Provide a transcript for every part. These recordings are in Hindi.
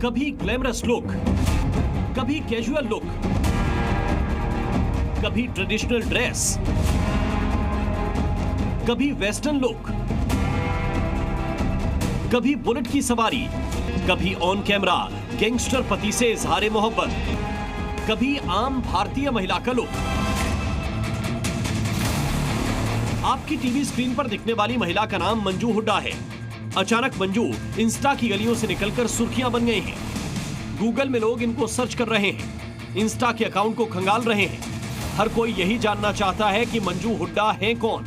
कभी ग्लैमरस लुक, कभी कैजुअल लुक, कभी ट्रेडिशनल ड्रेस, कभी वेस्टर्न लुक, कभी बुलेट की सवारी, कभी ऑन कैमरा गैंगस्टर पति से इजहारे मोहब्बत, कभी आम भारतीय महिला का लुक। आपकी टीवी स्क्रीन पर दिखने वाली महिला का नाम मंजू हुड्डा है। अचानक मंजू इंस्टा की गलियों से निकलकर सुर्खियां बन गई हैं। गूगल में लोग इनको सर्च कर रहे हैं, इंस्टा के अकाउंट को खंगाल रहे हैं। हर कोई यही जानना चाहता है कि मंजू हुड्डा हैं कौन।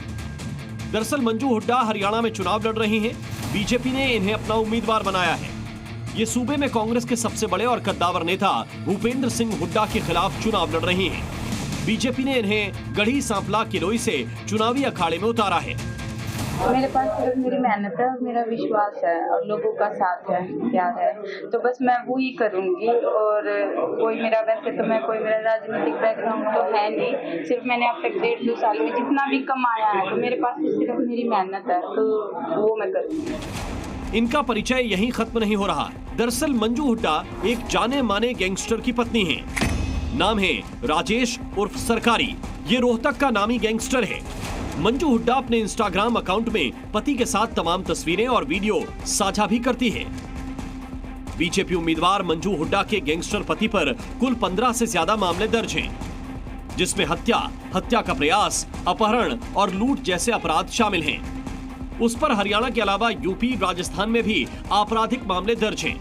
दरअसल मंजू हुड्डा हरियाणा में चुनाव लड़ रही हैं। बीजेपी ने इन्हें अपना उम्मीदवार बनाया है। ये सूबे में कांग्रेस के सबसे बड़े और कद्दावर नेता भूपेंद्र सिंह हुड्डा के खिलाफ चुनाव लड़ रही हैं। बीजेपी ने इन्हें गढ़ी सांपला किलोई से चुनावी अखाड़े में उतारा है। मेरे पास सिर्फ मेरी मेहनत है और मेरा विश्वास है और लोगों का साथ है, प्यार है, तो बस मैं वो ही करूंगी। और कोई मेरा वैसे तो मैं कोई मेरा राजनीतिक बैकग्राउंड तो है नहीं, सिर्फ मैंने अब तक 1.5-2 साल में जितना भी कमाया है तो मेरे पास तो सिर्फ मेरी मेहनत है, तो वो मैं करूंगी। इनका परिचय यहीं खत्म नहीं हो रहा। दरअसल मंजू हुड्डा एक जाने माने गैंगस्टर की पत्नी हैं। नाम है राजेश उर्फ सरकारी। ये रोहतक का नामी गैंगस्टर है। मंजू हुड्डा अपने इंस्टाग्राम अकाउंट में पति के साथ तमाम तस्वीरें और वीडियो साझा भी करती है। बीजेपी उम्मीदवार मंजू हुड्डा के गैंगस्टर पति पर कुल 15 से ज्यादा मामले दर्ज हैं, जिसमें हत्या का प्रयास, अपहरण और लूट जैसे अपराध शामिल हैं। उस पर हरियाणा के अलावा यूपी, राजस्थान में भी आपराधिक मामले दर्ज हैं।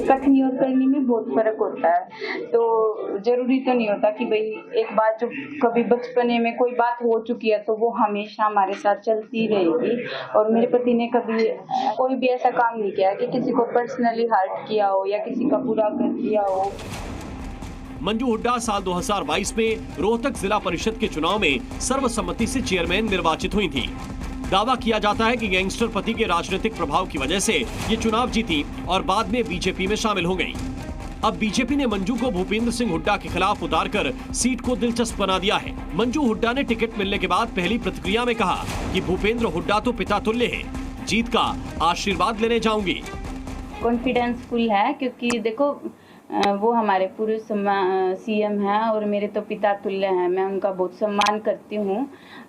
कथनी और करनी में बहुत फर्क होता है, तो जरूरी तो नहीं होता कि भाई एक बात जो कभी बचपने में कोई बात हो चुकी है तो वो हमेशा हमारे साथ चलती रहेगी। और मेरे पति ने कभी कोई भी ऐसा काम नहीं किया कि किसी को पर्सनली हर्ट किया हो या किसी का बुरा कर दिया हो। मंजू हुड्डा साल 2022 में रोहतक जिला परिषद के चुनाव में सर्वसम्मति से चेयरमैन निर्वाचित हुई थी। दावा किया जाता है कि गैंगस्टर पति के राजनीतिक प्रभाव की वजह से ये चुनाव जीती और बाद में बीजेपी में शामिल हो गई। अब बीजेपी ने मंजू को भूपेंद्र सिंह हुड्डा के खिलाफ उतारकर सीट को दिलचस्प बना दिया है। मंजू हुड्डा ने टिकट मिलने के बाद पहली प्रतिक्रिया में कहा कि भूपेंद्र हुड्डा तो पिता तुल्य है, जीत का आशीर्वाद लेने जाऊंगी। कॉन्फिडेंस फुल है क्योंकि देखो वो हमारे पूर्व सीएम हैं और मेरे तो पिता तुल्य हैं। मैं उनका बहुत सम्मान करती हूँ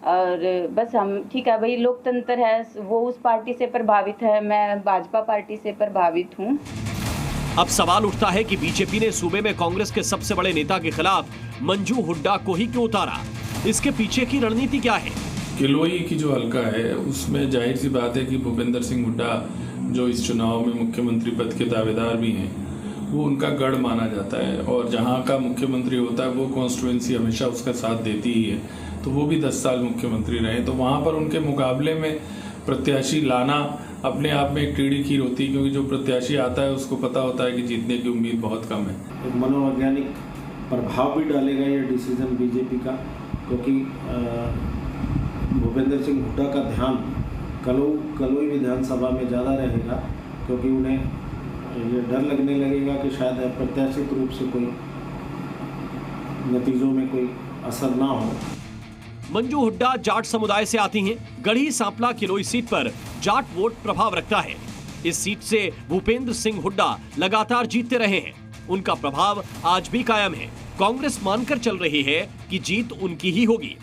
और बस हम ठीक है भाई, लोकतंत्र है, वो उस पार्टी से प्रभावित है, मैं भाजपा पार्टी से प्रभावित हूँ। अब सवाल उठता है कि बीजेपी ने सूबे में कांग्रेस के सबसे बड़े नेता के खिलाफ मंजू हुड्डा को ही क्यों उतारा? इसके पीछे की रणनीति क्या है? किलोई की जो हल्का है उसमें जाहिर सी बात है कि भूपेंद्र सिंह हुड्डा जो इस चुनाव में मुख्यमंत्री पद के दावेदार भी हैं, वो उनका गढ़ माना जाता है और जहाँ का मुख्यमंत्री होता है वो कॉन्स्टिट्यूएंसी हमेशा उसका साथ देती ही है। तो वो भी 10 साल मुख्यमंत्री रहे, तो वहाँ पर उनके मुकाबले में प्रत्याशी लाना अपने आप में एक टेढ़ी खीर होती है, क्योंकि जो प्रत्याशी आता है उसको पता होता है कि जीतने की उम्मीद बहुत कम है। एक मनोवैज्ञानिक प्रभाव भी डालेगा ये डिसीजन बीजेपी का, क्योंकि भूपेंद्र सिंह हुड्डा का ध्यान कलोई विधानसभा में ज़्यादा रहेगा, क्योंकि उन्हें ये डर लगने लगेगा कि शायद अप्रत्याशित रूप से कोई नतीजों में कोई असर ना हो। मंजू हुड्डा जाट समुदाय से आती हैं। गढ़ी सांपला किलोई सीट पर जाट वोट प्रभाव रखता है। इस सीट से भूपेंद्र सिंह हुड्डा लगातार जीतते रहे हैं। उनका प्रभाव आज भी कायम है। कांग्रेस मानकर चल रही है कि जीत उनकी ही होगी।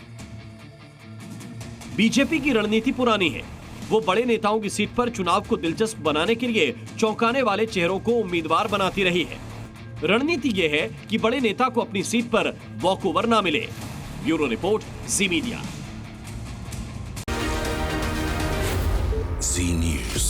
बीजेपी की रणनीति पुरानी है। वो बड़े नेताओं की सीट पर चुनाव को दिलचस्प बनाने के लिए चौंकाने वाले चेहरों को उम्मीदवार बनाती रही है। रणनीति ये है कि बड़े नेता को अपनी सीट पर वॉकओवर ना मिले। ब्यूरो रिपोर्ट, जी मीडिया। जी न्यूज़।